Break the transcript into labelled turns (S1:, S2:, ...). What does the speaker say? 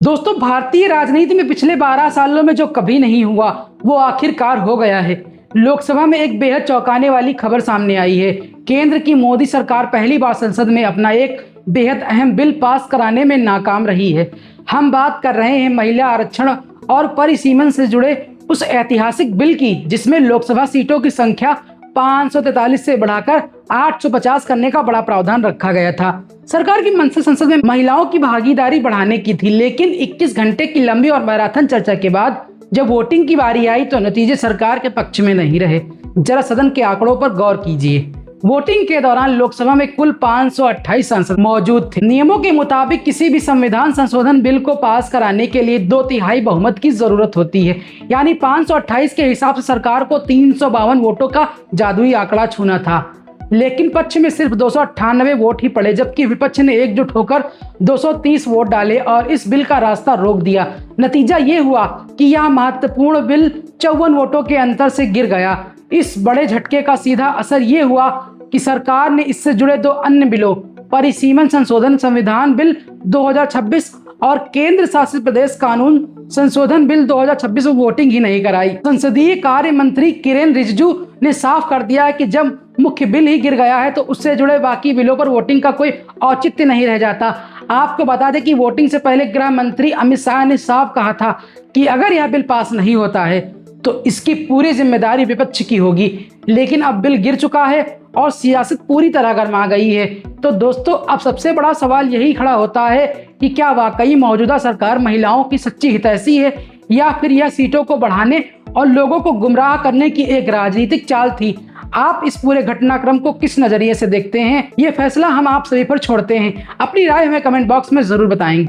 S1: दोस्तों, भारतीय राजनीति में पिछले 12 सालों में जो कभी नहीं हुआ वो आखिरकार हो गया है। लोकसभा में एक बेहद चौंकाने वाली खबर सामने आई है। केंद्र की मोदी सरकार पहली बार संसद में अपना एक बेहद अहम बिल पास कराने में नाकाम रही है। हम बात कर रहे हैं महिला आरक्षण और परिसीमन से जुड़े उस ऐतिहासिक बिल की, जिसमें लोकसभा सीटों की संख्या 543 से बढ़ाकर 850 करने का बड़ा प्रावधान रखा गया था। सरकार की मंशा संसद में महिलाओं की भागीदारी बढ़ाने की थी, लेकिन 21 घंटे की लंबी और मैराथन चर्चा के बाद जब वोटिंग की बारी आई तो नतीजे सरकार के पक्ष में नहीं रहे। जरा सदन के आंकड़ों पर गौर कीजिए। वोटिंग के दौरान लोकसभा में कुल 528 सांसद मौजूद थे। नियमों के मुताबिक किसी भी संविधान संशोधन बिल को पास कराने के लिए 2/3 बहुमत की जरूरत होती है, यानी 528 के हिसाब से सरकार को 352 वोटों का जादुई आंकड़ा छूना था। लेकिन पक्ष में सिर्फ 298 वोट ही पड़े, जबकि विपक्ष ने एकजुट होकर 230 वोट डाले और इस बिल का रास्ता रोक दिया। नतीजा ये हुआ कि यह महत्वपूर्ण बिल 54 वोटों के अंतर से गिर गया। इस बड़े झटके का सीधा असर ये हुआ कि सरकार ने इससे जुड़े दो अन्य बिलों, परिसीमन संशोधन संविधान बिल 2026 और केंद्र शासित प्रदेश कानून संशोधन बिल 2026 में वोटिंग ही नहीं कराई। संसदीय कार्य मंत्री किरेन रिजिजू ने साफ कर दिया है कि जब मुख्य बिल ही गिर गया है तो उससे जुड़े बाकी बिलों पर वोटिंग का कोई औचित्य नहीं रह जाता। आपको बता दें कि वोटिंग से पहले गृह मंत्री अमित शाह ने साफ कहा था कि अगर यह बिल पास नहीं होता है तो इसकी पूरी जिम्मेदारी विपक्ष की होगी। लेकिन अब बिल गिर चुका है और सियासत पूरी तरह गर्मा गई है। तो दोस्तों, अब सबसे बड़ा सवाल यही खड़ा होता है कि क्या वाकई मौजूदा सरकार महिलाओं की सच्ची हितैषी है, या फिर यह सीटों को बढ़ाने और लोगों को गुमराह करने की एक राजनीतिक चाल थी। आप इस पूरे घटनाक्रम को किस नजरिए से देखते हैं, ये फैसला हम आप सभी पर छोड़ते हैं। अपनी राय हमें कमेंट बॉक्स में जरूर बताएं।